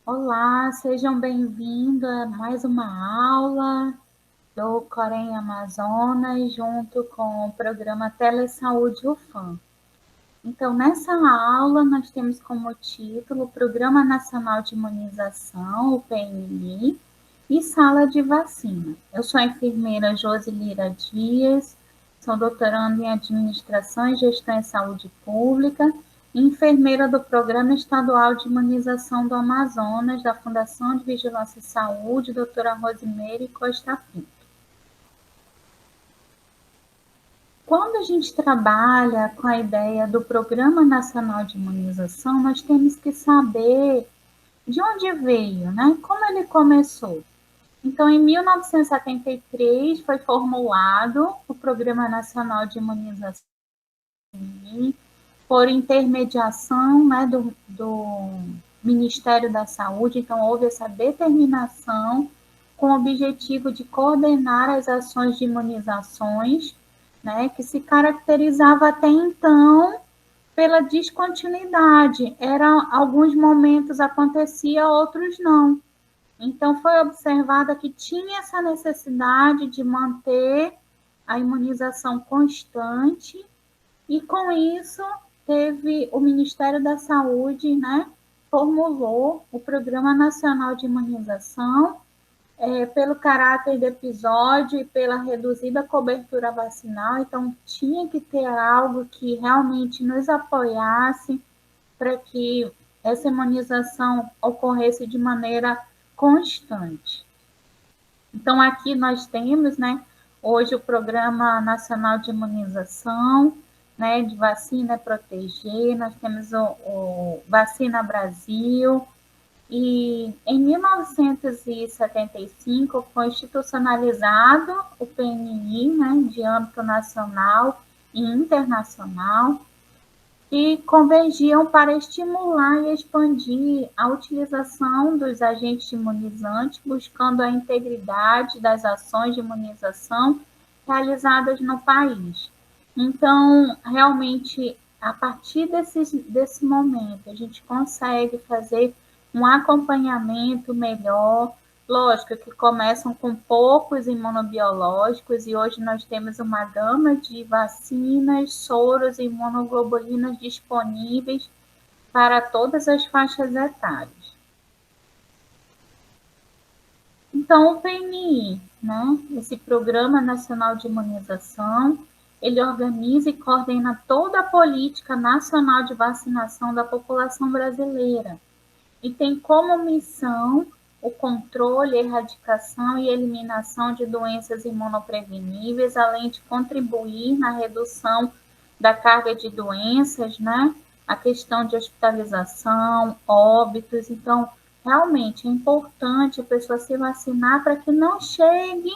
Olá, sejam bem-vindos a mais uma aula do Corém Amazonas, junto com o programa Telesaúde UFAM. Então, nessa aula, nós temos como título o Programa Nacional de Imunização, o PNI, e Sala de Vacina. Eu sou a enfermeira Josilira Dias, sou doutoranda em Administração e Gestão em Saúde Pública e enfermeira do Programa Estadual de Imunização do Amazonas, da Fundação de Vigilância e Saúde, doutora Rosimeire Costa Pinto. Quando a gente trabalha com a ideia do Programa Nacional de Imunização, nós temos que saber de onde veio, né? Como ele começou. Então, em 1973, foi formulado o Programa Nacional de Imunização por intermediação, né, do Ministério da Saúde. Então, houve essa determinação com o objetivo de coordenar as ações de imunizações, né, que se caracterizava até então pela descontinuidade. Alguns momentos acontecia, outros não. Então, foi observada que tinha essa necessidade de manter a imunização constante, e com isso, teve o Ministério da Saúde, né, formulou o Programa Nacional de Imunização, pelo caráter de episódio e pela reduzida cobertura vacinal. Então, tinha que ter algo que realmente nos apoiasse para que essa imunização ocorresse de maneira constante. Então, aqui nós temos, né, hoje o Programa Nacional de Imunização, né, de Vacina Proteger, nós temos o Vacina Brasil, e em 1975 foi institucionalizado o PNI, né, de âmbito nacional e internacional, que convergiam para estimular e expandir a utilização dos agentes imunizantes, buscando a integridade das ações de imunização realizadas no país. Então, realmente, a partir desse momento, a gente consegue fazer um acompanhamento melhor. Lógico que começam com poucos imunobiológicos e hoje nós temos uma gama de vacinas, soros e imunoglobulinas disponíveis para todas as faixas etárias. Então, o PNI, né, esse Programa Nacional de Imunização, ele organiza e coordena toda a política nacional de vacinação da população brasileira e tem como missão o controle, erradicação e eliminação de doenças imunopreveníveis, além de contribuir na redução da carga de doenças, né? A questão de hospitalização, óbitos. Então, realmente é importante a pessoa se vacinar para que não chegue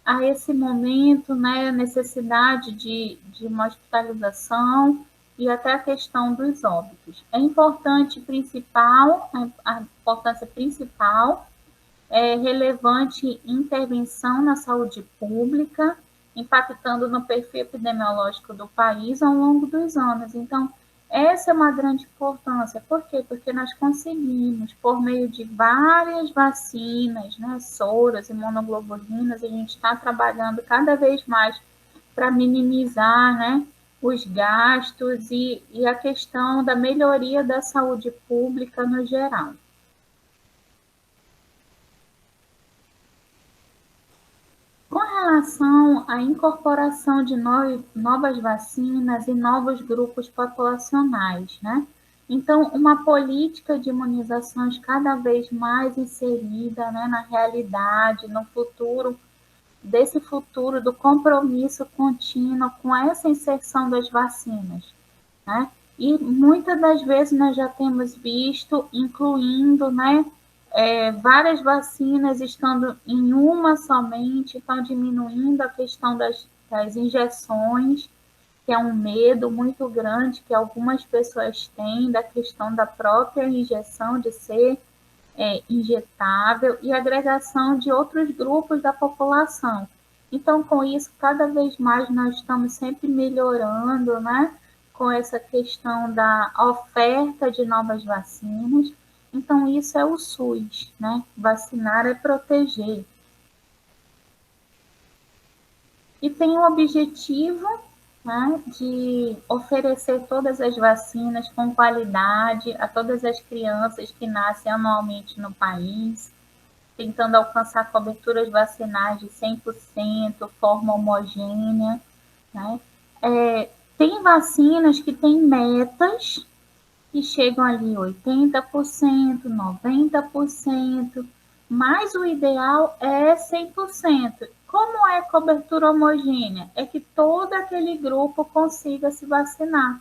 a esse momento, né, a necessidade de uma hospitalização e até a questão dos óbitos. É importante principal, a importância principal é relevante intervenção na saúde pública, impactando no perfil epidemiológico do país ao longo dos anos. Então, essa é uma grande importância. Por quê? Porque nós conseguimos, por meio de várias vacinas, né, soras, imunoglobulinas, a gente está trabalhando cada vez mais para minimizar, né, os gastos e a questão da melhoria da saúde pública no geral. Com relação à incorporação de novas vacinas e novos grupos populacionais, né? Então, uma política de imunizações cada vez mais inserida, né, na realidade, no futuro, desse futuro do compromisso contínuo com essa inserção das vacinas, né? E muitas das vezes nós já temos visto, incluindo, né, várias vacinas estando em uma somente, então diminuindo a questão das injeções, que é um medo muito grande que algumas pessoas têm da questão da própria injeção, de ser injetável, e agregação de outros grupos da população. Então, com isso, cada vez mais nós estamos sempre melhorando, né, com essa questão da oferta de novas vacinas. Então, isso é o SUS, né? Vacinar é proteger. E tem o objetivo, né, de oferecer todas as vacinas com qualidade a todas as crianças que nascem anualmente no país, tentando alcançar coberturas vacinais de 100%, forma homogênea, né? Tem vacinas que têm metas que chegam ali 80%, 90%, mas o ideal é 100%. Como é cobertura homogênea? É que todo aquele grupo consiga se vacinar,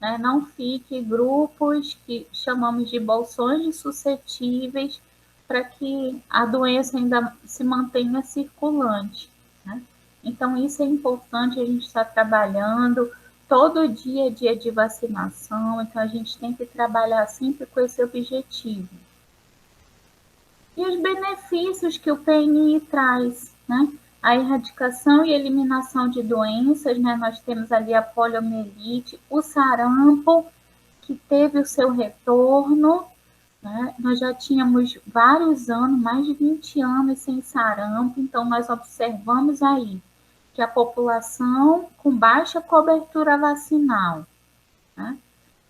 né? Não fique grupos que chamamos de bolsões de suscetíveis para que a doença ainda se mantenha circulante, né? Então, isso é importante, a gente está trabalhando, todo dia é dia de vacinação, então a gente tem que trabalhar sempre com esse objetivo. E os benefícios que o PNI traz, né? A erradicação e eliminação de doenças, né? Nós temos ali a poliomielite, o sarampo, que teve o seu retorno, né? Nós já tínhamos vários anos, mais de 20 anos sem sarampo, então nós observamos aí que a população com baixa cobertura vacinal, né?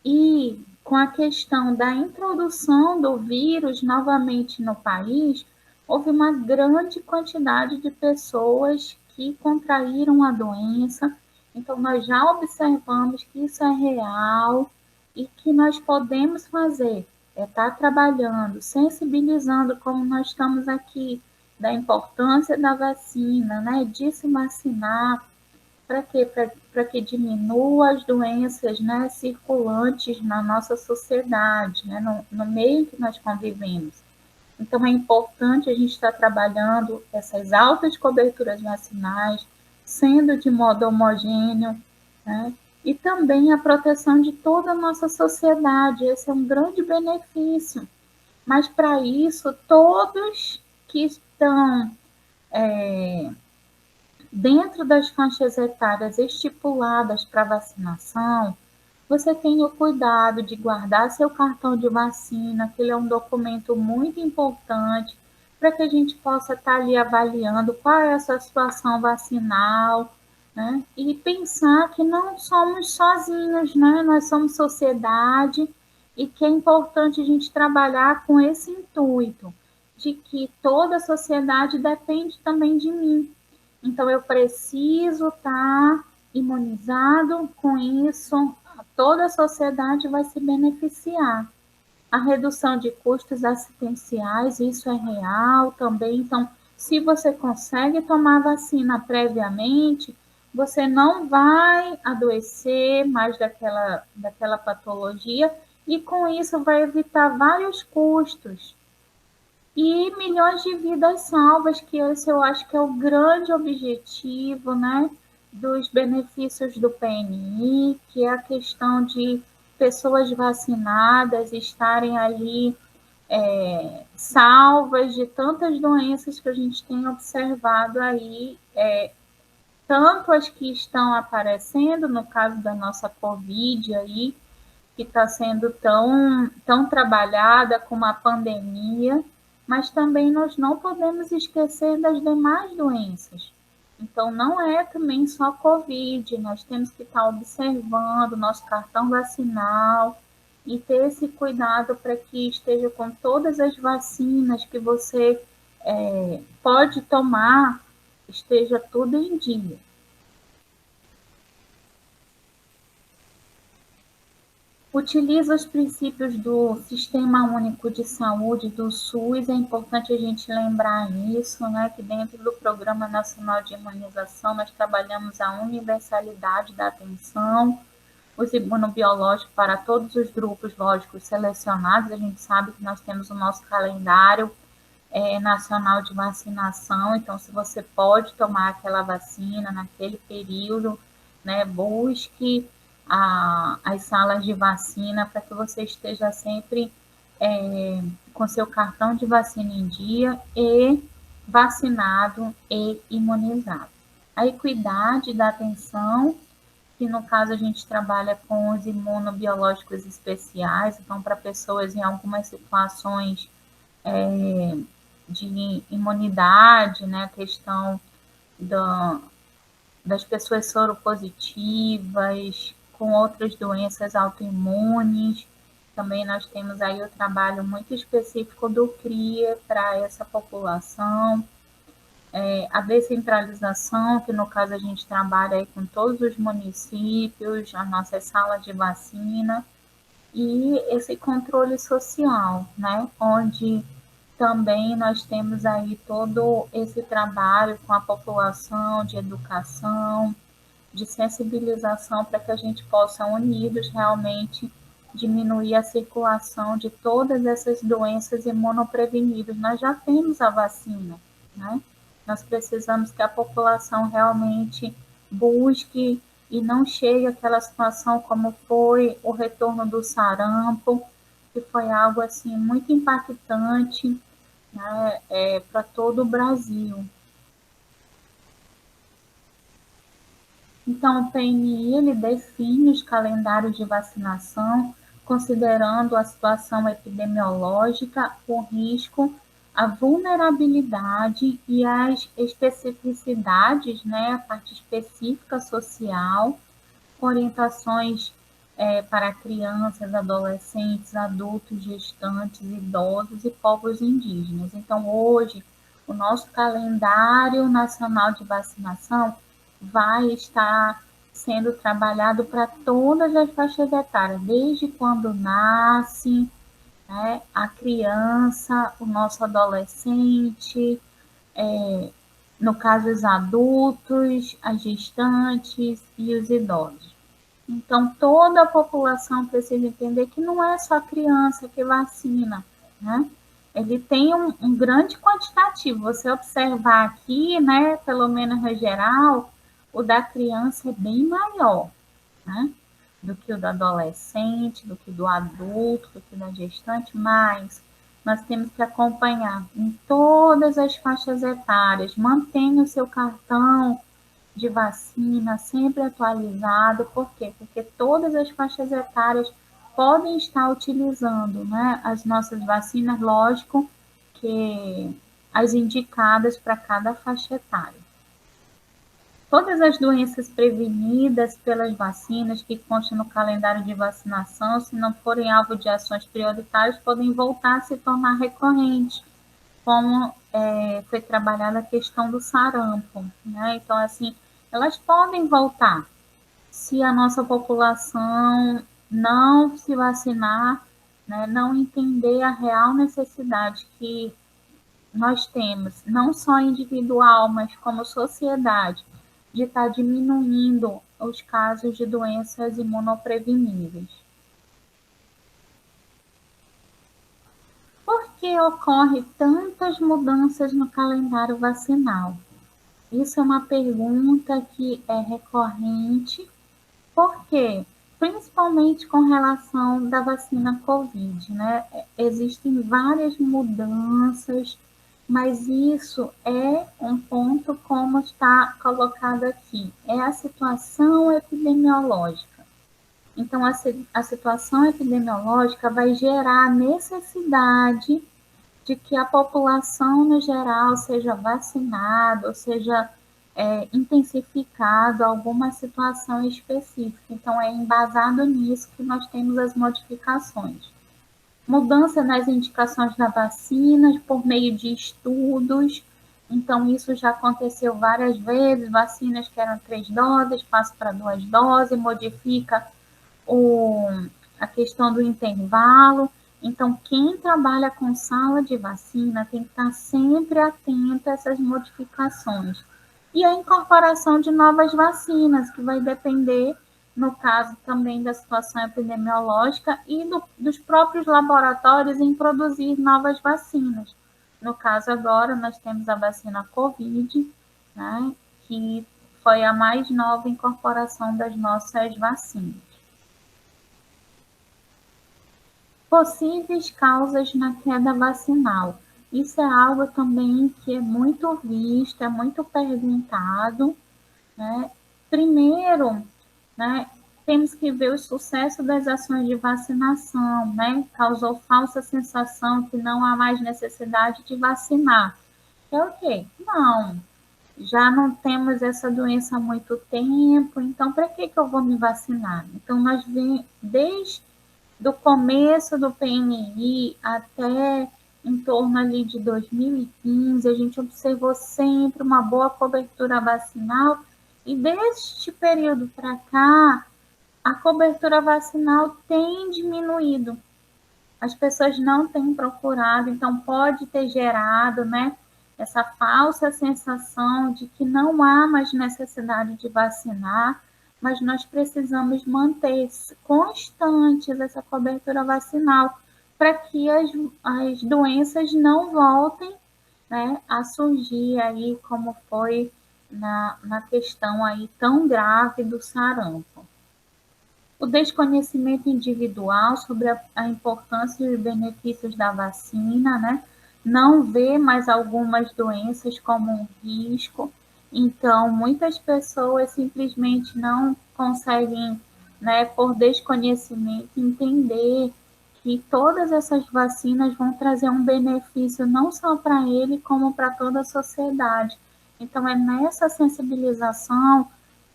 E com a questão da introdução do vírus novamente no país, houve uma grande quantidade de pessoas que contraíram a doença. Então, nós já observamos que isso é real e que nós podemos fazer é estar trabalhando, sensibilizando, como nós estamos aqui, da importância da vacina, né, de se vacinar, para quê? Para que diminua as doenças, né, circulantes na nossa sociedade, né, no meio que nós convivemos. Então, é importante a gente estar trabalhando essas altas coberturas vacinais, sendo de modo homogêneo, né, e também a proteção de toda a nossa sociedade. Esse é um grande benefício. Mas, para isso, todos que estão dentro das faixas etárias estipuladas para vacinação, você tenha o cuidado de guardar seu cartão de vacina, que ele é um documento muito importante para que a gente possa estar ali avaliando qual é a sua situação vacinal, né? E pensar que não somos sozinhos, né? Nós somos sociedade e que é importante a gente trabalhar com esse intuito de que toda a sociedade depende também de mim. Então, eu preciso estar imunizado, com isso, toda a sociedade vai se beneficiar. A redução de custos assistenciais, isso é real também. Então, se você consegue tomar vacina previamente, você não vai adoecer mais daquela patologia e, com isso, vai evitar vários custos e milhões de vidas salvas, que esse eu acho que é o grande objetivo, né, dos benefícios do PNI, que é a questão de pessoas vacinadas estarem ali salvas de tantas doenças que a gente tem observado aí, tanto as que estão aparecendo, no caso da nossa Covid aí, que está sendo tão trabalhada como a pandemia, mas também nós não podemos esquecer das demais doenças. Então, não é também só Covid, nós temos que estar observando o nosso cartão vacinal e ter esse cuidado para que esteja com todas as vacinas que você pode tomar, esteja tudo em dia. Utiliza os princípios do Sistema Único de Saúde, do SUS, é importante a gente lembrar isso, né, que dentro do Programa Nacional de Imunização nós trabalhamos a universalidade da atenção, os imunobiológicos para todos os grupos lógicos selecionados, a gente sabe que nós temos o nosso calendário nacional de vacinação, então se você pode tomar aquela vacina naquele período, né, busque as salas de vacina para que você esteja sempre com seu cartão de vacina em dia e vacinado e imunizado. A equidade da atenção que no caso a gente trabalha com os imunobiológicos especiais, então para pessoas em algumas situações de imunidade, né, a questão da, das pessoas soropositivas, com outras doenças autoimunes. Também nós temos aí o trabalho muito específico do CRIA para essa população. A descentralização, que no caso a gente trabalha aí com todos os municípios, a nossa sala de vacina, e esse controle social, né, onde também nós temos aí todo esse trabalho com a população de educação, de sensibilização para que a gente possa, unidos, realmente diminuir a circulação de todas essas doenças imunopreveníveis. Nós já temos a vacina, né? Nós precisamos que a população realmente busque e não chegue àquela situação como foi o retorno do sarampo, que foi algo assim muito impactante, né, para todo o Brasil. Então, o PNI ele define os calendários de vacinação, considerando a situação epidemiológica, o risco, a vulnerabilidade e as especificidades, né, a parte específica social, orientações para crianças, adolescentes, adultos, gestantes, idosos e povos indígenas. Então, hoje, o nosso calendário nacional de vacinação vai estar sendo trabalhado para todas as faixas etárias, desde quando nasce, né, a criança, o nosso adolescente, no caso os adultos, as gestantes e os idosos. Então, toda a população precisa entender que não é só a criança que vacina, né? Ele tem um grande quantitativo. Você observar aqui, né, pelo menos no geral, o da criança é bem maior, né, do que o do adolescente, do que do adulto, do que da gestante, mas nós temos que acompanhar em todas as faixas etárias. Mantenha o seu cartão de vacina sempre atualizado. Por quê? Porque todas as faixas etárias podem estar utilizando, né, as nossas vacinas, lógico que as indicadas para cada faixa etária. Todas as doenças prevenidas pelas vacinas que constam no calendário de vacinação, se não forem alvo de ações prioritárias, podem voltar a se tornar recorrentes, como foi trabalhada a questão do sarampo, né? Então, assim, elas podem voltar se a nossa população não se vacinar, né, não entender a real necessidade que nós temos, não só individual, mas como sociedade, de estar diminuindo os casos de doenças imunopreveníveis. Por que ocorre tantas mudanças no calendário vacinal? Isso é uma pergunta que é recorrente. Por quê? Principalmente com relação da vacina Covid, né? Existem várias mudanças, mas isso é um ponto como está colocado aqui, é a situação epidemiológica. Então, a situação epidemiológica vai gerar a necessidade de que a população, no geral, seja vacinada, ou seja, intensificado alguma situação específica. Então, é embasado nisso que nós temos as modificações. Mudança nas indicações da vacina por meio de estudos. Então, isso já aconteceu várias vezes. Vacinas que eram 3 doses, passa para 2 doses, modifica a questão do intervalo. Então, quem trabalha com sala de vacina tem que estar sempre atento a essas modificações. E a incorporação de novas vacinas, que vai depender, no caso também da situação epidemiológica e dos próprios laboratórios em produzir novas vacinas. No caso agora, nós temos a vacina COVID, né, que foi a mais nova incorporação das nossas vacinas. Possíveis causas na queda vacinal. Isso é algo também que é muito visto, é muito perguntado, né? Primeiro, né? Temos que ver o sucesso das ações de vacinação, né? Causou falsa sensação que não há mais necessidade de vacinar. É o quê? Não, já não temos essa doença há muito tempo, então para que eu vou me vacinar? Então, nós vemos desde do começo do PNI até em torno ali de 2015, a gente observou sempre uma boa cobertura vacinal, e deste período para cá, a cobertura vacinal tem diminuído. As pessoas não têm procurado, então pode ter gerado, né, essa falsa sensação de que não há mais necessidade de vacinar, mas nós precisamos manter constantes essa cobertura vacinal para que as doenças não voltem, né, a surgir aí, como foi na questão aí tão grave do sarampo. O desconhecimento individual sobre a importância e os benefícios da vacina, né? Não vê mais algumas doenças como um risco. Então, muitas pessoas simplesmente não conseguem, né, por desconhecimento, entender que todas essas vacinas vão trazer um benefício não só para ele, como para toda a sociedade. Então, é nessa sensibilização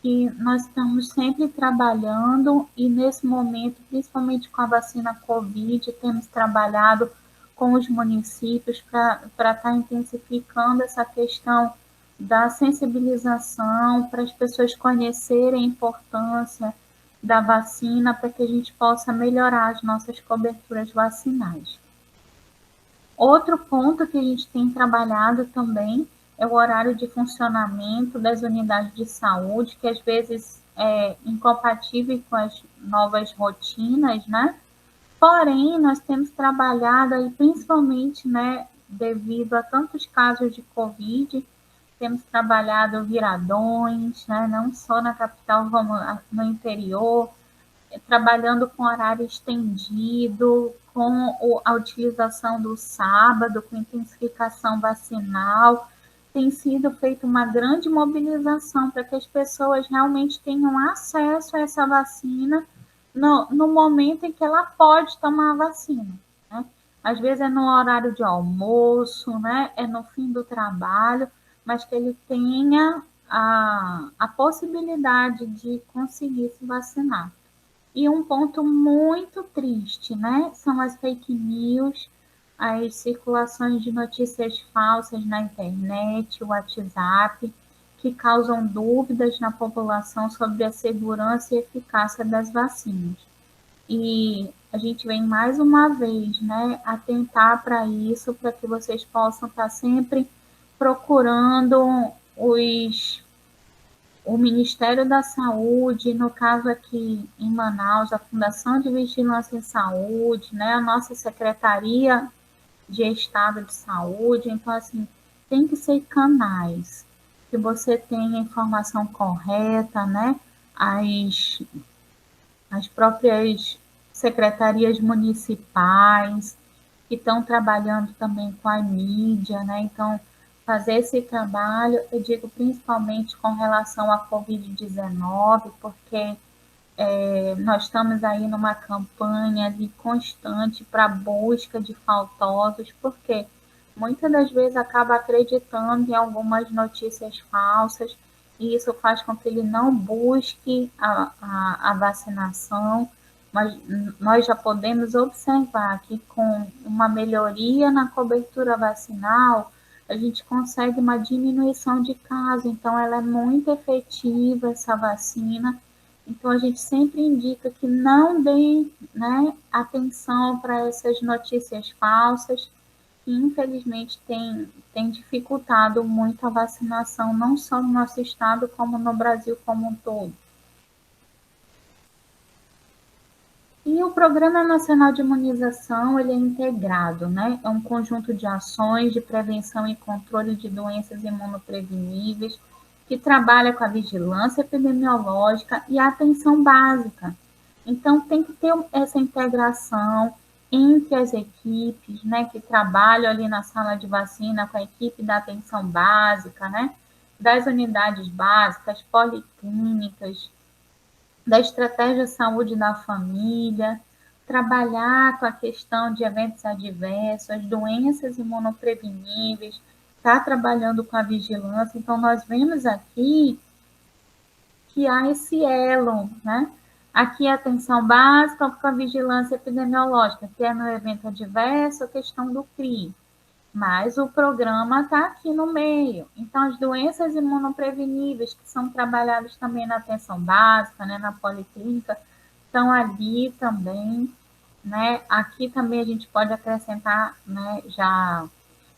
que nós estamos sempre trabalhando, e nesse momento, principalmente com a vacina Covid, temos trabalhado com os municípios para estar intensificando essa questão da sensibilização, para as pessoas conhecerem a importância da vacina, para que a gente possa melhorar as nossas coberturas vacinais. Outro ponto que a gente tem trabalhado também é o horário de funcionamento das unidades de saúde, que às vezes é incompatível com as novas rotinas, né? Porém, nós temos trabalhado aí, principalmente, né, devido a tantos casos de Covid, temos trabalhado viradões, né, não só na capital, como no interior, trabalhando com horário estendido, com a utilização do sábado, com intensificação vacinal. Tem sido feita uma grande mobilização para que as pessoas realmente tenham acesso a essa vacina no momento em que ela pode tomar a vacina, né? Às vezes é no horário de almoço, né? É no fim do trabalho, mas que ele tenha a possibilidade de conseguir se vacinar. E um ponto muito triste, né? São as fake news, as circulações de notícias falsas na internet, o WhatsApp, que causam dúvidas na população sobre a segurança e eficácia das vacinas. E a gente vem mais uma vez, né, atentar para isso, para que vocês possam estar sempre procurando o Ministério da Saúde, no caso aqui em Manaus, a Fundação de Vigilância em Saúde, né, a nossa Secretaria de Estado de Saúde. Então, assim, tem que ser canais que você tenha a informação correta, né, as próprias secretarias municipais, que estão trabalhando também com a mídia, né? Então, fazer esse trabalho, eu digo principalmente com relação à Covid-19, porque nós estamos aí numa campanha de constante para busca de faltosos, porque muitas das vezes acaba acreditando em algumas notícias falsas, e isso faz com que ele não busque a vacinação, mas nós já podemos observar que com uma melhoria na cobertura vacinal, a gente consegue uma diminuição de casos, então ela é muito efetiva, essa vacina. Então, a gente sempre indica que não deem, né, atenção para essas notícias falsas, que infelizmente tem dificultado muito a vacinação, não só no nosso estado, como no Brasil como um todo. E o Programa Nacional de Imunização, ele é integrado, né? É um conjunto de ações de prevenção e controle de doenças imunopreveníveis, que trabalha com a vigilância epidemiológica e a atenção básica. Então, tem que ter essa integração entre as equipes, né, que trabalham ali na sala de vacina com a equipe da atenção básica, né, das unidades básicas, policlínicas, da estratégia de saúde da família, trabalhar com a questão de eventos adversos, doenças imunopreveníveis, está trabalhando com a vigilância. Então, nós vemos aqui que há esse elo, né? Aqui a atenção básica com a vigilância epidemiológica, que é no evento adverso, a questão do CRI. Mas o programa está aqui no meio. Então, as doenças imunopreveníveis, que são trabalhadas também na atenção básica, né, na policlínica, estão ali também. Né? Aqui também a gente pode acrescentar, né, já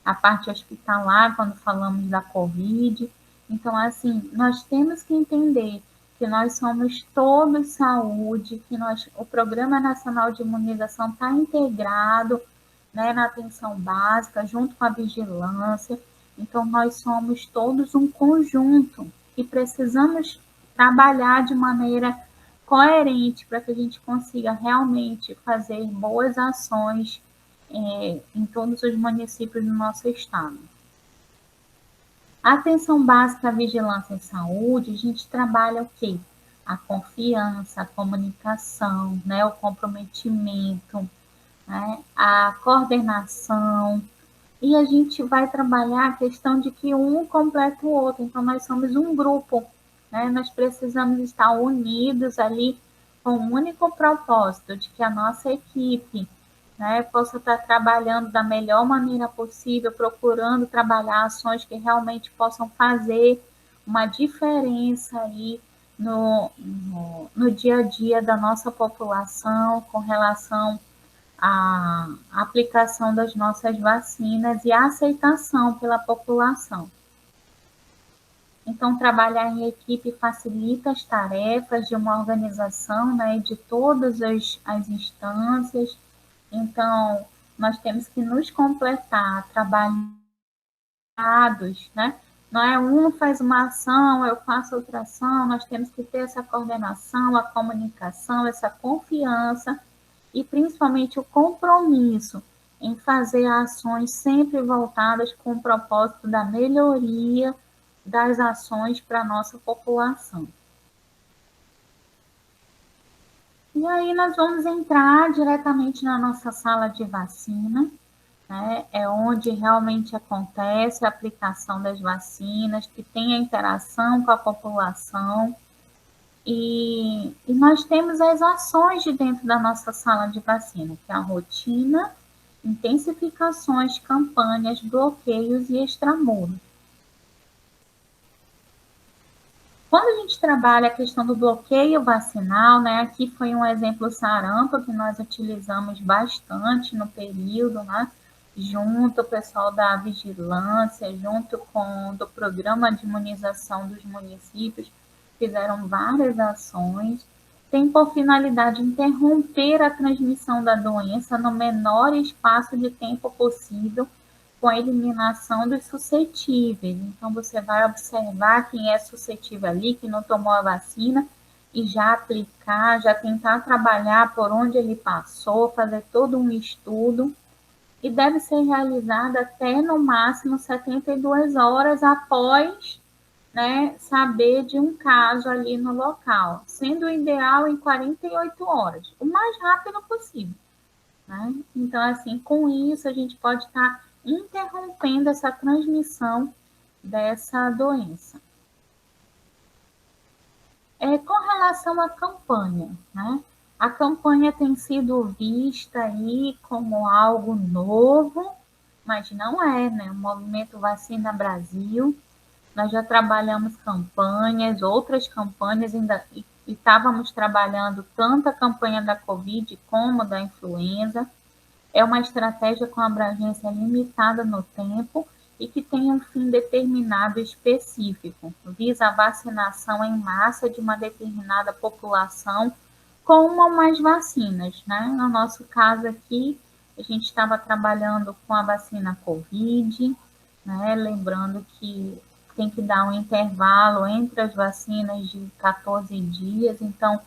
a parte hospitalar, quando falamos da Covid. Então, assim, nós temos que entender que nós somos todos saúde, que o Programa Nacional de Imunização está integrado, né, na atenção básica, junto com a vigilância. Então, nós somos todos um conjunto e precisamos trabalhar de maneira coerente para que a gente consiga realmente fazer boas ações em todos os municípios do nosso estado. A atenção básica à vigilância em saúde, a gente trabalha o quê? A confiança, a comunicação, né, o comprometimento, né, a coordenação, e a gente vai trabalhar a questão de que um completa o outro. Então, nós somos um grupo, né? Nós precisamos estar unidos ali com o único propósito de que a nossa equipe, né, possa estar trabalhando da melhor maneira possível, procurando trabalhar ações que realmente possam fazer uma diferença aí no dia a dia da nossa população com relação à aplicação das nossas vacinas e a aceitação pela população. Então, trabalhar em equipe facilita as tarefas de uma organização, né, de todas as instâncias. Então, nós temos que nos completar, trabalhados, né? Não é um faz uma ação, eu faço outra ação, nós temos que ter essa coordenação, a comunicação, essa confiança e principalmente o compromisso em fazer ações sempre voltadas com o propósito da melhoria das ações para a nossa população. E aí nós vamos entrar diretamente na nossa sala de vacina, né? É onde realmente acontece a aplicação das vacinas, que tem a interação com a população. E nós temos as ações de dentro da nossa sala de vacina, que é a rotina, intensificações, campanhas, bloqueios e extramuros. Quando a gente trabalha a questão do bloqueio vacinal, né, aqui foi um exemplo sarampo que nós utilizamos bastante no período, né, junto o pessoal da vigilância, junto com do programa de imunização dos municípios, fizeram várias ações, tem por finalidade interromper a transmissão da doença no menor espaço de tempo possível, com a eliminação dos suscetíveis. Então, você vai observar quem é suscetível ali, que não tomou a vacina, e já aplicar, já tentar trabalhar por onde ele passou, fazer todo um estudo, e deve ser realizada até no máximo 72 horas após, né, saber de um caso ali no local, sendo o ideal em 48 horas, o mais rápido possível. Né? Então, assim, com isso a gente pode estar interrompendo essa transmissão dessa doença. Com relação à campanha, né? A campanha tem sido vista aí como algo novo, mas não é, né? O Movimento Vacina Brasil, nós já trabalhamos campanhas, outras campanhas, ainda e estávamos trabalhando tanto a campanha da Covid como da influenza. É uma estratégia com abrangência limitada no tempo e que tem um fim determinado específico, visa a vacinação em massa de uma determinada população com uma ou mais vacinas, né? No nosso caso aqui, a gente estava trabalhando com a vacina Covid, né? Lembrando que tem que dar um intervalo entre as vacinas de 14 dias, então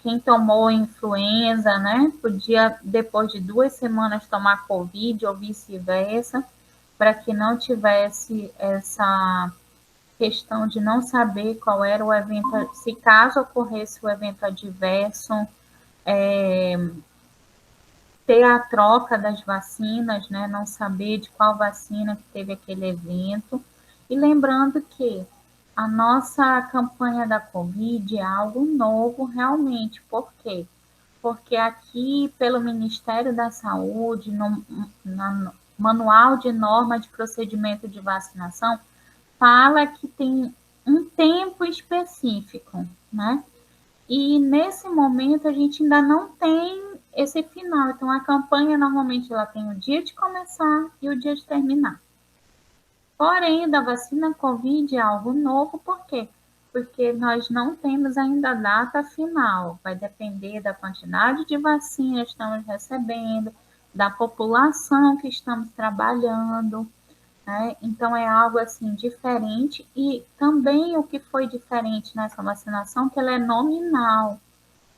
quem tomou influenza, né, podia, depois de 2 semanas, tomar Covid ou vice-versa, para que não tivesse questão de não saber qual era o evento, se caso ocorresse o evento adverso, ter a troca das vacinas, né, não saber de qual vacina que teve aquele evento. E lembrando que a nossa campanha da Covid é algo novo realmente. Por quê? Porque aqui, pelo Ministério da Saúde, no Manual de Norma de Procedimento de Vacinação, fala que tem um tempo específico, né? E nesse momento a gente ainda não tem esse final. Então a campanha normalmente ela tem o dia de começar e o dia de terminar. Porém, da vacina Covid é algo novo, por quê? Porque nós não temos ainda a data final. Vai depender da quantidade de vacina que estamos recebendo, da população que estamos trabalhando, né? Então é algo assim diferente. E também o que foi diferente nessa vacinação, que ela é nominal.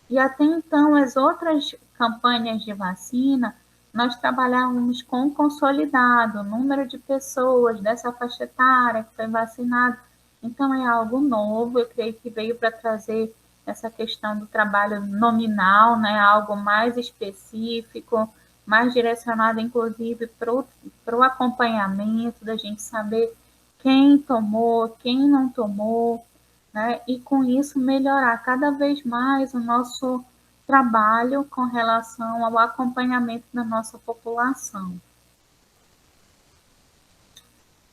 E até então, as outras campanhas de vacina, nós trabalhávamos com consolidado, o número de pessoas dessa faixa etária que foi vacinada. Então, é algo novo, eu creio que veio para trazer essa questão do trabalho nominal, né, algo mais específico, mais direcionado, inclusive, para o acompanhamento, da gente saber quem tomou, quem não tomou, né? E com isso melhorar cada vez mais o nosso trabalho com relação ao acompanhamento da nossa população.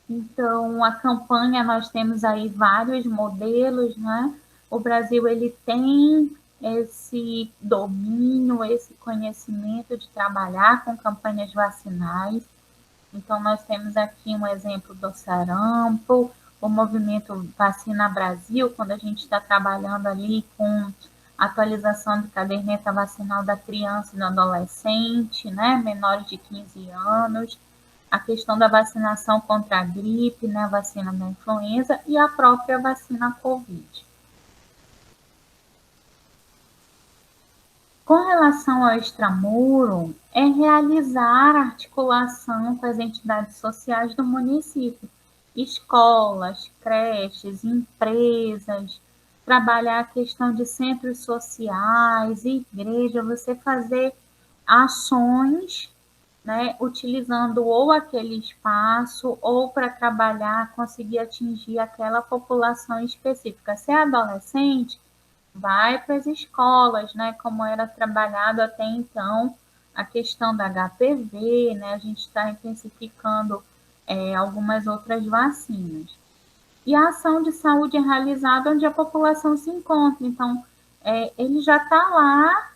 Então, a campanha, nós temos aí vários modelos, né? O Brasil, ele tem esse domínio, esse conhecimento de trabalhar com campanhas vacinais. Então, nós temos aqui um exemplo do sarampo, o movimento Vacina Brasil, quando a gente está trabalhando ali com atualização de caderneta vacinal da criança e do adolescente, né, menores de 15 anos, a questão da vacinação contra a gripe, né, a vacina da influenza e a própria vacina Covid. Com relação ao extramuro, é realizar a articulação com as entidades sociais do município, escolas, creches, empresas, trabalhar a questão de centros sociais, igreja, você fazer ações, né, utilizando ou aquele espaço ou para trabalhar, conseguir atingir aquela população específica. Se é adolescente, vai para as escolas, né, como era trabalhado até então a questão da HPV, né, a gente está intensificando algumas outras vacinas. E a ação de saúde é realizada onde a população se encontra, então ele já está lá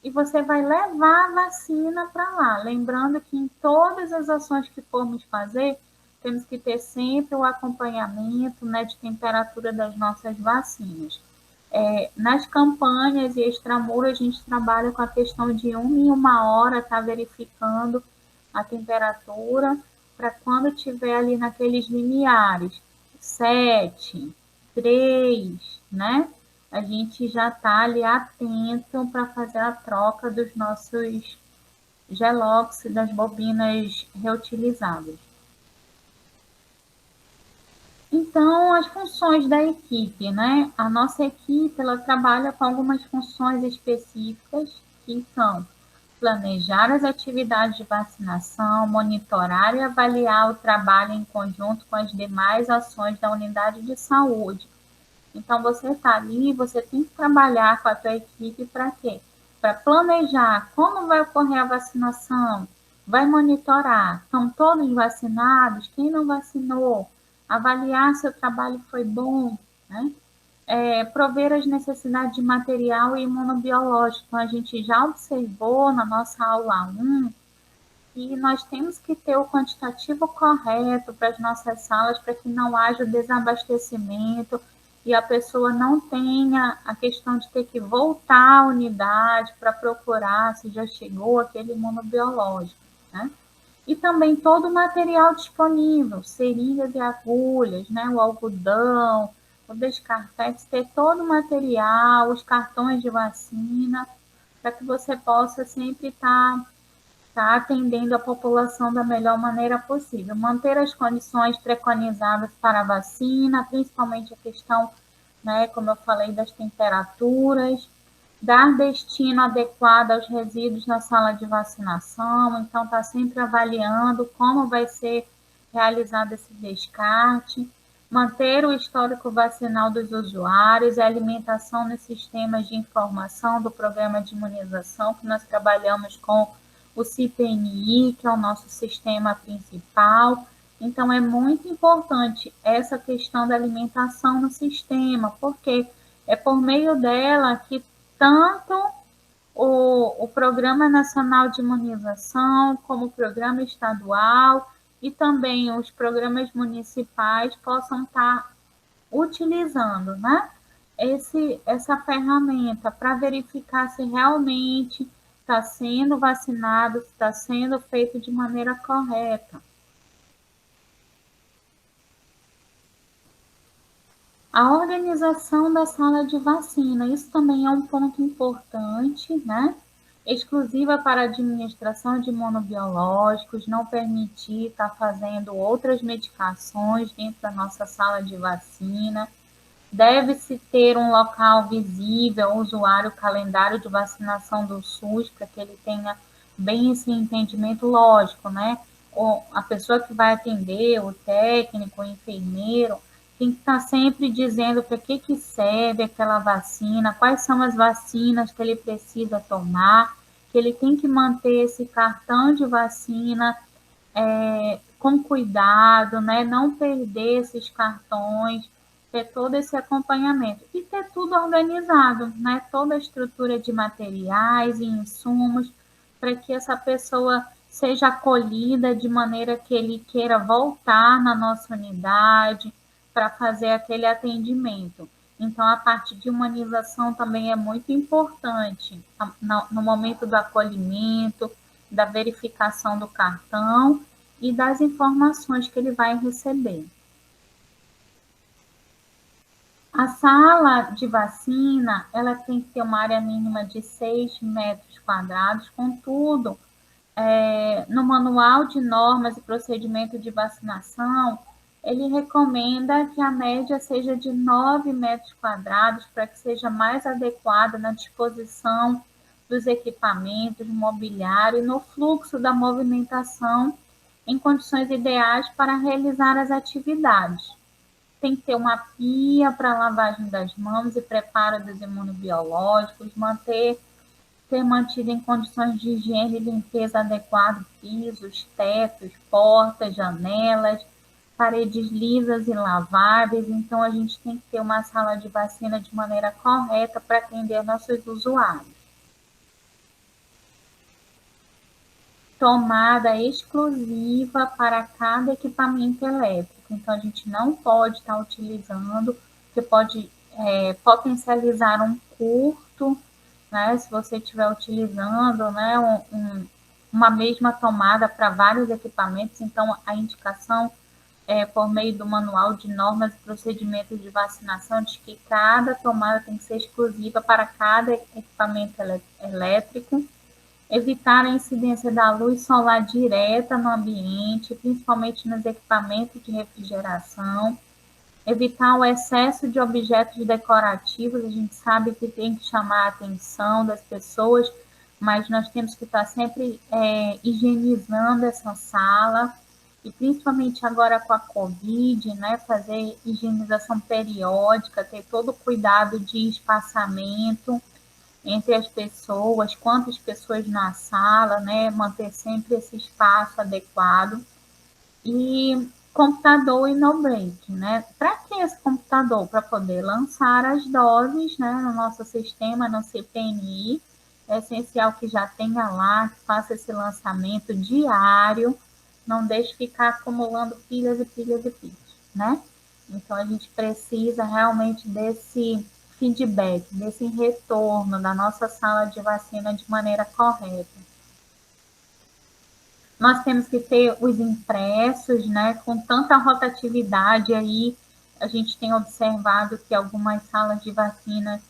e você vai levar a vacina para lá. Lembrando que em todas as ações que formos fazer, temos que ter sempre o acompanhamento, né, de temperatura das nossas vacinas. Nas campanhas e extramuro, a gente trabalha com a questão de 1 em 1 hora estar verificando a temperatura para quando tiver ali naqueles limiares, 7, 3, né? A gente já está ali atento para fazer a troca dos nossos gelox, das bobinas reutilizáveis. Então, as funções da equipe, né? A nossa equipe, ela trabalha com algumas funções específicas, que são planejar as atividades de vacinação, monitorar e avaliar o trabalho em conjunto com as demais ações da unidade de saúde. Então, você está ali, você tem que trabalhar com a tua equipe para quê? Para planejar como vai ocorrer a vacinação, vai monitorar, estão todos vacinados, quem não vacinou, avaliar se o trabalho foi bom, né? Prover as necessidades de material e imunobiológico. Então, a gente já observou na nossa aula 1 que nós temos que ter o quantitativo correto para as nossas salas, para que não haja desabastecimento e a pessoa não tenha a questão de ter que voltar à unidade para procurar se já chegou aquele imunobiológico, né? E também todo o material disponível, seringas e agulhas, né? O algodão, o descartex, ter todo o material, os cartões de vacina, para que você possa sempre estar estar atendendo a população da melhor maneira possível, manter as condições preconizadas para a vacina, principalmente a questão, né, como eu falei, das temperaturas, dar destino adequado aos resíduos na sala de vacinação, então está sempre avaliando como vai ser realizado esse descarte, manter o histórico vacinal dos usuários e a alimentação nos sistemas de informação do programa de imunização, que nós trabalhamos com o CPNI, que é o nosso sistema principal. Então, é muito importante essa questão da alimentação no sistema, porque é por meio dela que tanto o Programa Nacional de Imunização, como o Programa Estadual e também os programas municipais possam estar utilizando, né, essa ferramenta para verificar se realmente está sendo vacinado, se está sendo feito de maneira correta. A organização da sala de vacina, isso também é um ponto importante, né? Exclusiva para a administração de imunobiológicos, não permitir estar fazendo outras medicações dentro da nossa sala de vacina. Deve-se ter um local visível, usuário, calendário de vacinação do SUS, para que ele tenha bem esse entendimento lógico, né? A pessoa que vai atender, o técnico, o enfermeiro, tem que estar sempre dizendo para que serve aquela vacina, quais são as vacinas que ele precisa tomar, que ele tem que manter esse cartão de vacina com cuidado, né? Não perder esses cartões, ter todo esse acompanhamento e ter tudo organizado, né? Toda a estrutura de materiais e insumos para que essa pessoa seja acolhida de maneira que ele queira voltar na nossa unidade para fazer aquele atendimento. Então, a parte de humanização também é muito importante no momento do acolhimento, da verificação do cartão e das informações que ele vai receber. A sala de vacina, ela tem que ter uma área mínima de 6 metros quadrados, contudo, no Manual de Normas e Procedimento de Vacinação, ele recomenda que a média seja de 9 metros quadrados para que seja mais adequada na disposição dos equipamentos, mobiliário e no fluxo da movimentação em condições ideais para realizar as atividades. Tem que ter uma pia para lavagem das mãos e preparo dos imunobiológicos, ser mantido em condições de higiene e limpeza adequada, pisos, tetos, portas, janelas, paredes lisas e laváveis. Então, a gente tem que ter uma sala de vacina de maneira correta para atender nossos usuários. Tomada exclusiva para cada equipamento elétrico. Então, a gente não pode estar utilizando, você pode potencializar um curto, né, se você estiver utilizando, né, uma mesma tomada para vários equipamentos. Então, a indicação por meio do manual de normas e procedimentos de vacinação diz que cada tomada tem que ser exclusiva para cada equipamento elétrico. Evitar a incidência da luz solar direta no ambiente, principalmente nos equipamentos de refrigeração. Evitar o excesso de objetos decorativos, a gente sabe que tem que chamar a atenção das pessoas, mas nós temos que estar sempre higienizando essa sala, e principalmente agora com a Covid, né, fazer higienização periódica, ter todo o cuidado de espaçamento entre as pessoas, quantas pessoas na sala, né, manter sempre esse espaço adequado. E computador e no break, né? Para que esse computador? Para poder lançar as doses, né, no nosso sistema, no CPNI. É essencial que já tenha lá, que faça esse lançamento diário, não deixe ficar acumulando pilhas e pilhas e pilhas, né? Então, a gente precisa realmente desse feedback, desse retorno da nossa sala de vacina de maneira correta. Nós temos que ter os impressos, né, com tanta rotatividade aí, a gente tem observado que algumas salas de vacina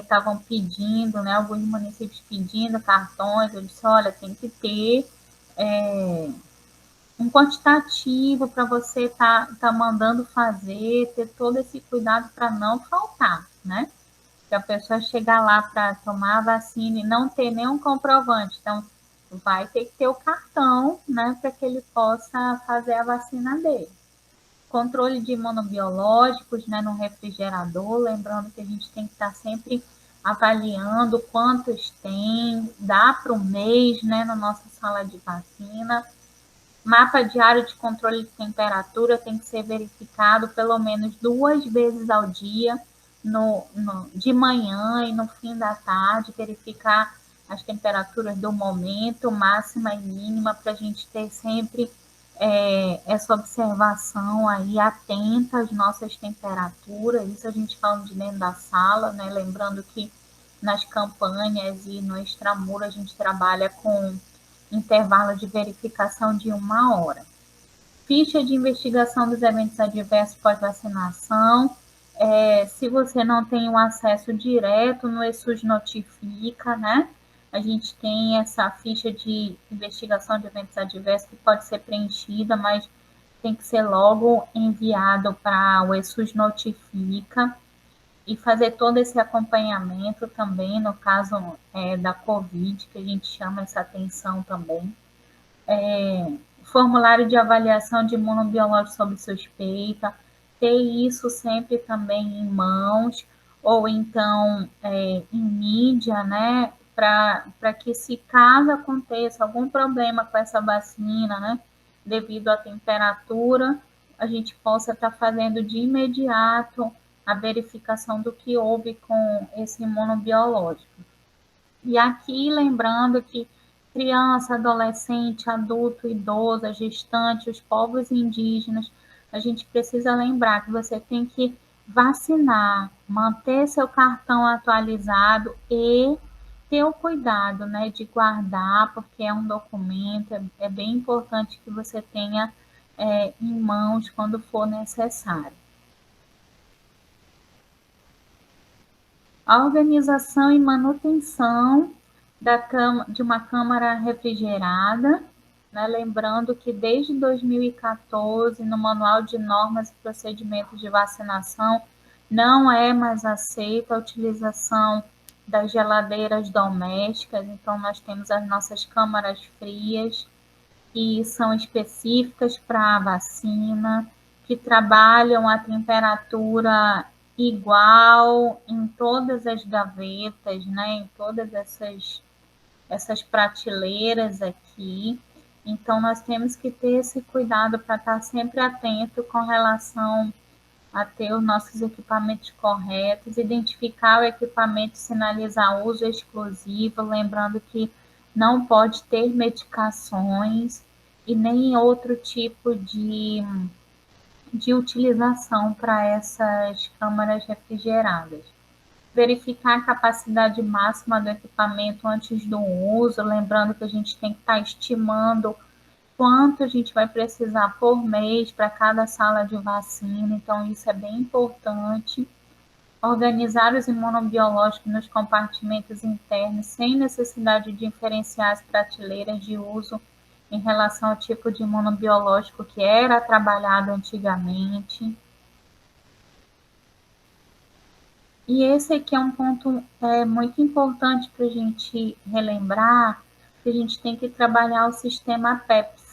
estavam pedindo, né, alguns municípios pedindo cartões, eu disse, olha, tem que ter, um quantitativo para você tá mandando fazer, ter todo esse cuidado para não faltar, né? Que a pessoa chegar lá para tomar a vacina e não ter nenhum comprovante. Então, vai ter que ter o cartão, né, para que ele possa fazer a vacina dele. Controle de imunobiológicos, né, no refrigerador, lembrando que a gente tem que estar sempre avaliando quantos tem, dá para o mês, né, na nossa sala de vacina. Mapa diário de controle de temperatura tem que ser verificado pelo menos 2 vezes ao dia, de manhã e no fim da tarde, verificar as temperaturas do momento, máxima e mínima, para a gente ter sempre essa observação aí atenta às nossas temperaturas. Isso a gente fala de dentro da sala, né? Lembrando que nas campanhas e no extramuro a gente trabalha com intervalo de verificação de 1 hora. Ficha de investigação dos eventos adversos pós-vacinação. Se você não tem um acesso direto, no ESUS notifica, né? A gente tem essa ficha de investigação de eventos adversos que pode ser preenchida, mas tem que ser logo enviado para o ESUS notifica e fazer todo esse acompanhamento também, no caso da Covid, que a gente chama essa atenção também. Formulário de avaliação de imunobiológico sob suspeita, ter isso sempre também em mãos, ou então em mídia, né, para que se caso aconteça algum problema com essa vacina, né, devido à temperatura, a gente possa estar fazendo de imediato a verificação do que houve com esse imunobiológico. E aqui lembrando que criança, adolescente, adulto, idoso, gestante, os povos indígenas, a gente precisa lembrar que você tem que vacinar, manter seu cartão atualizado e ter o cuidado, né, de guardar, porque é um documento, é bem importante que você tenha em mãos quando for necessário. A organização e manutenção de uma câmara refrigerada, né? Lembrando que desde 2014, no Manual de Normas e Procedimentos de Vacinação, não é mais aceita a utilização das geladeiras domésticas, então nós temos as nossas câmaras frias, que são específicas para a vacina, que trabalham a temperatura igual em todas as gavetas, né, em todas essas prateleiras aqui. Então, nós temos que ter esse cuidado para estar sempre atento com relação a ter os nossos equipamentos corretos, identificar o equipamento, sinalizar uso exclusivo, lembrando que não pode ter medicações e nem outro tipo de utilização para essas câmaras refrigeradas. Verificar a capacidade máxima do equipamento antes do uso, lembrando que a gente tem que estar estimando quanto a gente vai precisar por mês para cada sala de vacina, então isso é bem importante. Organizar os imunobiológicos nos compartimentos internos, sem necessidade de diferenciar as prateleiras de uso em relação ao tipo de imunobiológico que era trabalhado antigamente. E esse aqui é um ponto muito importante para a gente relembrar, que a gente tem que trabalhar o sistema PEPS.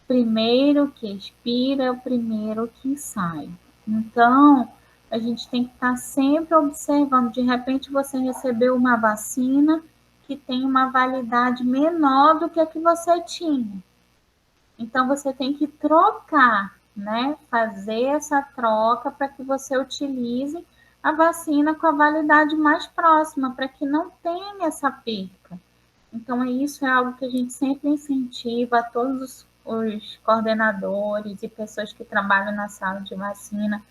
Primeiro que expira é o primeiro que sai. Então, a gente tem que estar sempre observando. De repente, você recebeu uma vacina que tem uma validade menor do que a que você tinha. Então, você tem que trocar, né? Fazer essa troca para que você utilize a vacina com a validade mais próxima, para que não tenha essa perca. Então, isso é algo que a gente sempre incentiva a todos os coordenadores e pessoas que trabalham na sala de vacina,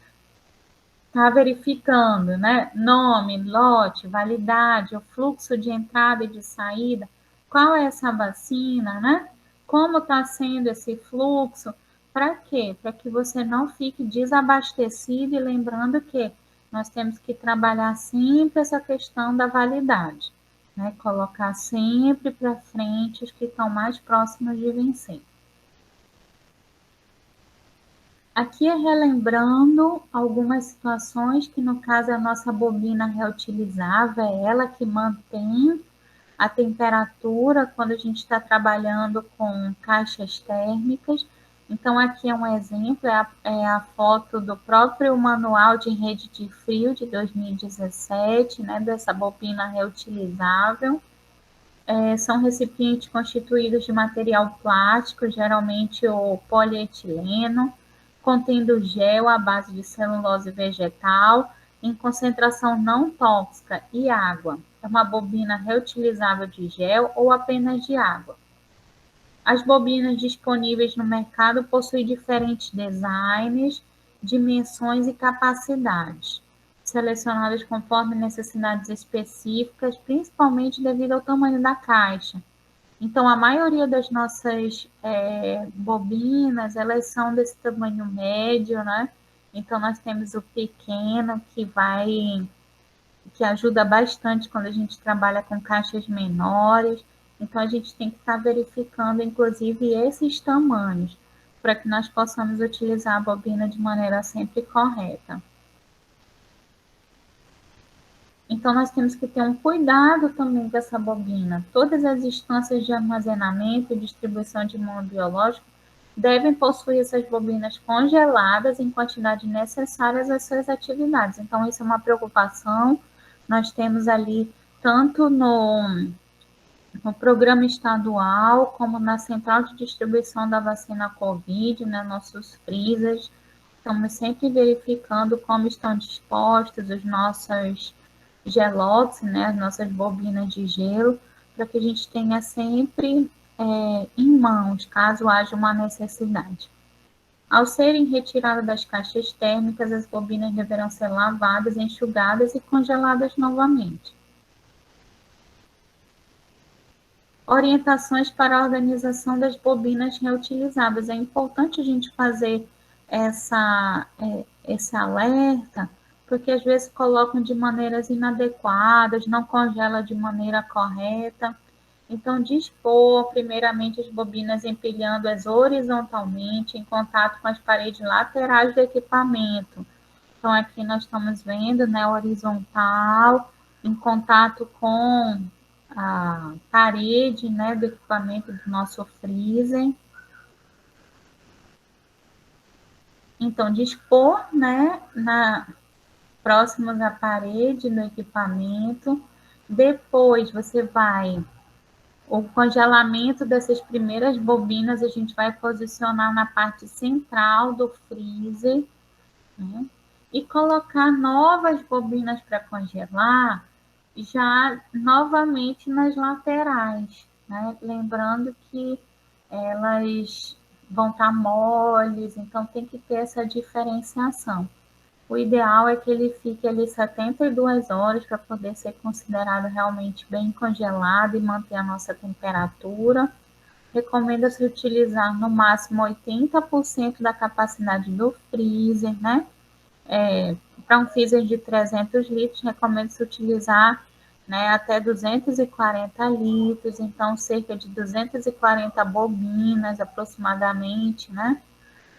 tá verificando, né? Nome, lote, validade, o fluxo de entrada e de saída, qual é essa vacina, né? Como está sendo esse fluxo? Para quê? Para que você não fique desabastecido e lembrando que nós temos que trabalhar sempre essa questão da validade. né? Colocar sempre para frente os que estão mais próximos de vencer. Aqui é relembrando algumas situações que, no caso, a nossa bobina reutilizável, é ela que mantém a temperatura quando a gente está trabalhando com caixas térmicas. Então, aqui é um exemplo, é a foto do próprio Manual de Rede de Frio de 2017, né, dessa bobina reutilizável. São recipientes constituídos de material plástico, geralmente o polietileno, contendo gel à base de celulose vegetal, em concentração não tóxica e água. É uma bobina reutilizável de gel ou apenas de água. As bobinas disponíveis no mercado possuem diferentes designs, dimensões e capacidades, selecionadas conforme necessidades específicas, principalmente devido ao tamanho da caixa. Então, a maioria das nossas bobinas, elas são desse tamanho médio, né? Então, nós temos o pequeno, que ajuda bastante quando a gente trabalha com caixas menores. Então, a gente tem que estar verificando, inclusive, esses tamanhos, para que nós possamos utilizar a bobina de maneira sempre correta. Então, nós temos que ter um cuidado também com essa bobina. Todas as instâncias de armazenamento e distribuição de imunobiológico devem possuir essas bobinas congeladas em quantidade necessárias às suas atividades. Então, isso é uma preocupação. Nós temos ali, tanto no programa estadual, como na central de distribuição da vacina Covid, né, nossos freezers. Estamos sempre verificando como estão dispostos os nossos gelox, né, as nossas bobinas de gelo, para que a gente tenha sempre em mãos, caso haja uma necessidade. Ao serem retiradas das caixas térmicas, as bobinas deverão ser lavadas, enxugadas e congeladas novamente. Orientações para a organização das bobinas reutilizáveis. É importante a gente fazer esse alerta, porque às vezes colocam de maneiras inadequadas, não congela de maneira correta. Então, dispor primeiramente as bobinas empilhando-as horizontalmente em contato com as paredes laterais do equipamento. Então, aqui nós estamos vendo, né, horizontal, em contato com a parede, né, do equipamento do nosso freezer. Então, dispor, né, próximos à parede do equipamento. Depois, você vai o congelamento dessas primeiras bobinas a gente vai posicionar na parte central do freezer, né? E colocar novas bobinas para congelar já novamente nas laterais, né? Lembrando que elas vão estar moles, então tem que ter essa diferenciação. O ideal é que ele fique ali 72 horas para poder ser considerado realmente bem congelado e manter a nossa temperatura. Recomenda-se utilizar no máximo 80% da capacidade do freezer, né? Para um freezer de 300 litros, recomenda-se utilizar, né, até 240 litros, então cerca de 240 bobinas aproximadamente, né?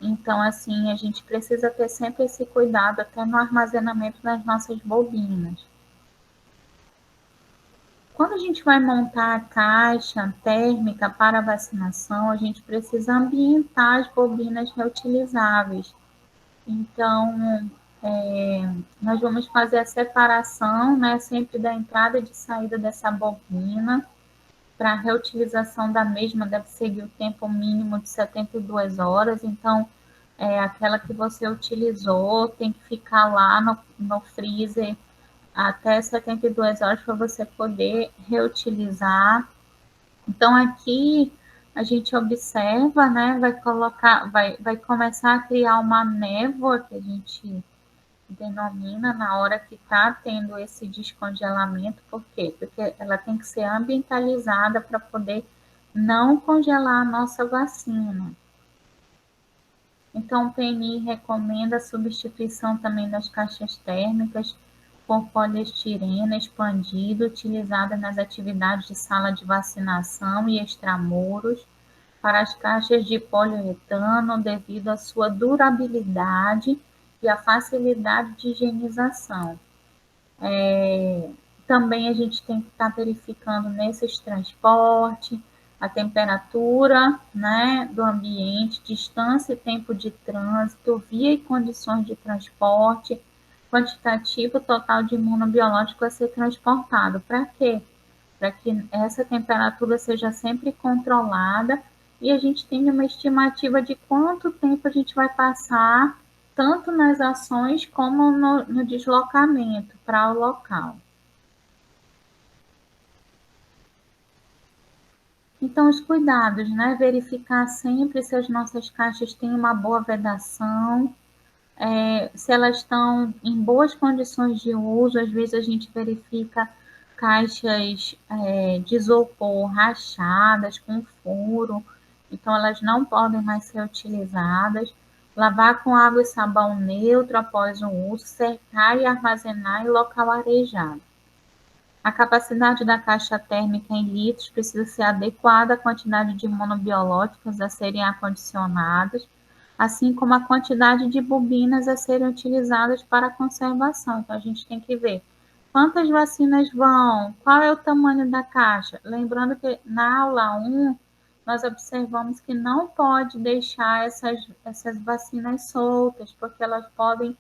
Então, assim, a gente precisa ter sempre esse cuidado até no armazenamento das nossas bobinas. Quando a gente vai montar a caixa térmica para a vacinação, a gente precisa ambientar as bobinas reutilizáveis. Então, nós vamos fazer a separação, né, sempre da entrada e de saída dessa bobina. Para a reutilização da mesma, deve seguir o tempo mínimo de 72 horas. Então, aquela que você utilizou tem que ficar lá no freezer até 72 horas para você poder reutilizar. Então, aqui a gente observa, né, vai começar a criar uma névoa, que a gente denomina na hora que está tendo esse descongelamento. Por quê? Porque ela tem que ser ambientalizada para poder não congelar a nossa vacina. Então, o PNI recomenda a substituição também das caixas térmicas por poliestireno expandido, utilizada nas atividades de sala de vacinação e extramuros, para as caixas de poliuretano, devido à sua durabilidade e à facilidade de higienização. Também a gente tem que estar verificando nesses transportes a temperatura, né, do ambiente, distância e tempo de trânsito, via e condições de transporte, quantitativo total de imunobiológico a ser transportado. Para quê? Para que essa temperatura seja sempre controlada e a gente tenha uma estimativa de quanto tempo a gente vai passar, tanto nas ações como no deslocamento para o local. Então, os cuidados, né? Verificar sempre se as nossas caixas têm uma boa vedação, se elas estão em boas condições de uso. Às vezes a gente verifica caixas de isopor rachadas, com furo, então elas não podem mais ser utilizadas. Lavar com água e sabão neutro após o uso, secar e armazenar em local arejado. A capacidade da caixa térmica em litros precisa ser adequada à quantidade de imunobiológicos a serem acondicionadas, assim como a quantidade de bobinas a serem utilizadas para a conservação. Então, a gente tem que ver quantas vacinas vão, qual é o tamanho da caixa. Lembrando que na aula 1, nós observamos que não pode deixar essas vacinas soltas, porque elas podem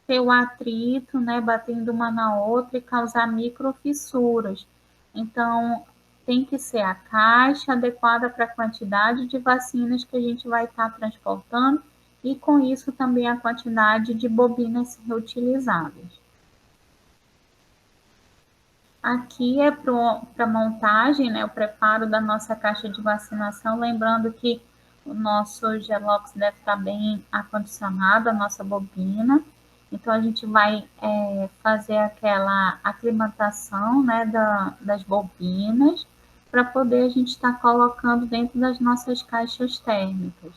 ter o atrito, né, batendo uma na outra e causar microfissuras. Então, tem que ser a caixa adequada para a quantidade de vacinas que a gente vai estar transportando e, com isso, também a quantidade de bobinas reutilizáveis. Aqui é para montagem, né, o preparo da nossa caixa de vacinação, lembrando que o nosso Gelox deve estar bem acondicionado, a nossa bobina. Então, a gente vai fazer aquela aclimatação, né, das bobinas, para poder a gente estar colocando dentro das nossas caixas térmicas.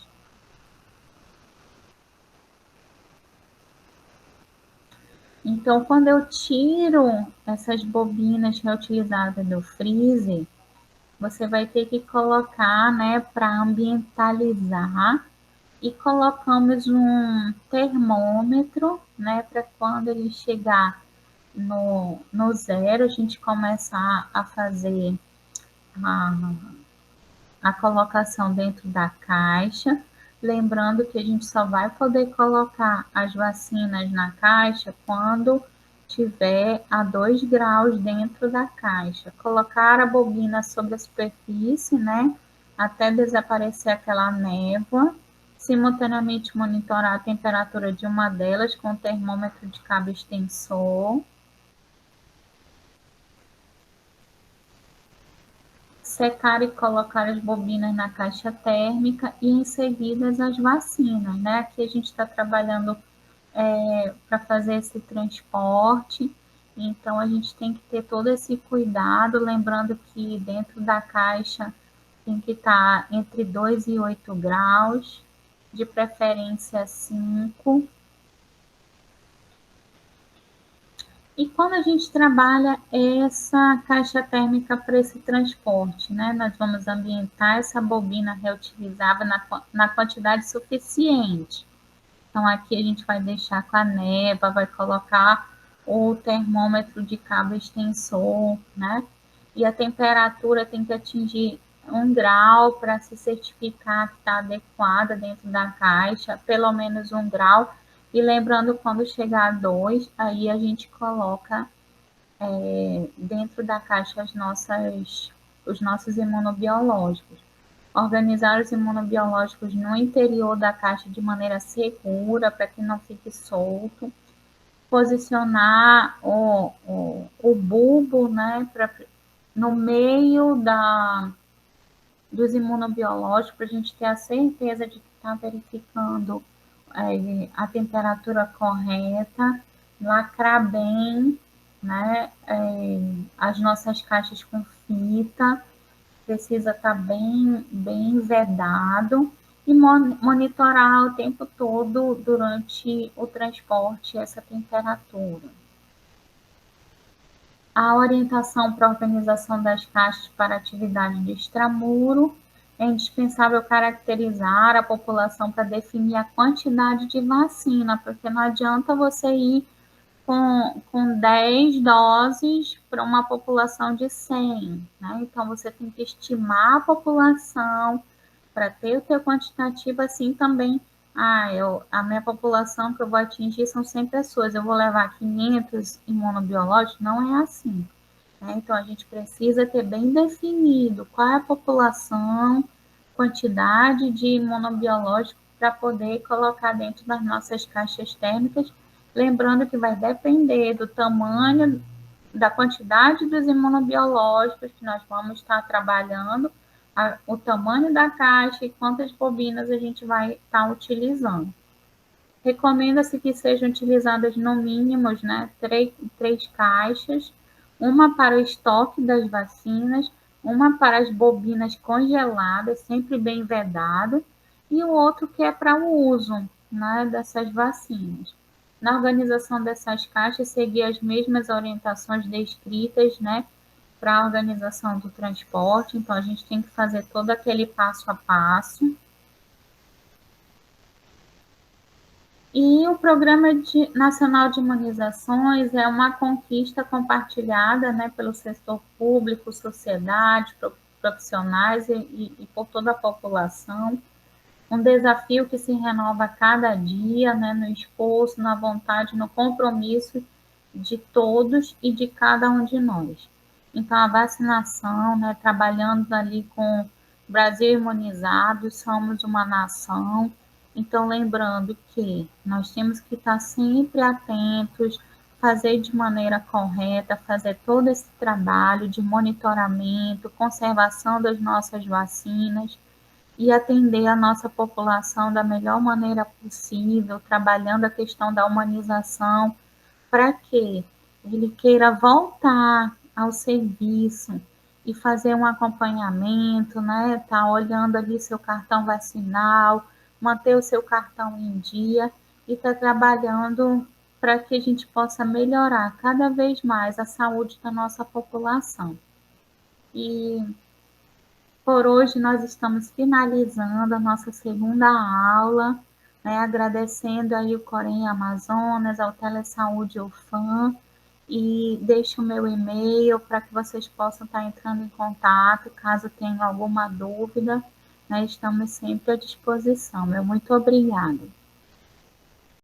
Então, quando eu tiro essas bobinas reutilizáveis do freezer, você vai ter que colocar, né, para ambientalizar, e colocamos um termômetro, né, para quando ele chegar no zero, a gente começar a fazer a, a colocação dentro da caixa. Lembrando que a gente só vai poder colocar as vacinas na caixa quando tiver a 2 graus dentro da caixa. Colocar a bobina sobre a superfície, né, até desaparecer aquela névoa. Simultaneamente monitorar a temperatura de uma delas com o termômetro de cabo extensor. Secar e colocar as bobinas na caixa térmica e em seguida as vacinas, né? Aqui a gente está trabalhando para fazer esse transporte, então a gente tem que ter todo esse cuidado, lembrando que dentro da caixa tem que estar entre 2 e 8 graus, de preferência 5. E quando a gente trabalha essa caixa térmica para esse transporte, né, nós vamos ambientar essa bobina reutilizável na quantidade suficiente. Então, aqui a gente vai deixar com a neva, vai colocar o termômetro de cabo extensor, né? E a temperatura tem que atingir 1 grau para se certificar que está adequada dentro da caixa, pelo menos 1 grau. E lembrando, quando chegar a 2, aí a gente coloca dentro da caixa os nossos imunobiológicos. Organizar os imunobiológicos no interior da caixa de maneira segura, para que não fique solto. Posicionar o bulbo, né, no meio dos imunobiológicos, para a gente ter a certeza de que está verificando a temperatura correta, lacrar bem, né, as nossas caixas com fita, precisa estar bem vedado, e monitorar o tempo todo durante o transporte essa temperatura. A orientação para a organização das caixas para atividade de extramuro é indispensável caracterizar a população para definir a quantidade de vacina, porque não adianta você ir com 10 doses para uma população de 100, né? Então, você tem que estimar a população para ter o teu quantitativo, assim também. A minha população que eu vou atingir são 100 pessoas, eu vou levar 500 imunobiológicos? Não é assim. Né? Então, a gente precisa ter bem definido qual é a população, quantidade de imunobiológico para poder colocar dentro das nossas caixas térmicas, lembrando que vai depender do tamanho, da quantidade dos imunobiológicos que nós vamos estar trabalhando, o tamanho da caixa e quantas bobinas a gente vai estar utilizando. Recomenda-se que sejam utilizadas no mínimo, né, três caixas, uma para o estoque das vacinas, uma para as bobinas congeladas, sempre bem vedado, e o outro que é para o uso, né, dessas vacinas. Na organização dessas caixas, seguir as mesmas orientações descritas, né, para a organização do transporte, então a gente tem que fazer todo aquele passo a passo. E o Programa Nacional de Imunizações é uma conquista compartilhada, né, pelo setor público, sociedade, profissionais e por toda a população. Um desafio que se renova a cada dia, né, no esforço, na vontade, no compromisso de todos e de cada um de nós. Então, a vacinação, né, trabalhando ali com o Brasil imunizado, somos uma nação. Então, lembrando que nós temos que estar sempre atentos, fazer de maneira correta, fazer todo esse trabalho de monitoramento, conservação das nossas vacinas e atender a nossa população da melhor maneira possível, trabalhando a questão da humanização, para que ele queira voltar ao serviço e fazer um acompanhamento, né? Tá olhando ali seu cartão vacinal, manter o seu cartão em dia e tá trabalhando para que a gente possa melhorar cada vez mais a saúde da nossa população. E por hoje nós estamos finalizando a nossa segunda aula, né, agradecendo aí o Corém Amazonas, ao Telesaúde UFAM, e deixo o meu e-mail para que vocês possam estar entrando em contato, caso tenham alguma dúvida, né, estamos sempre à disposição. Muito obrigada.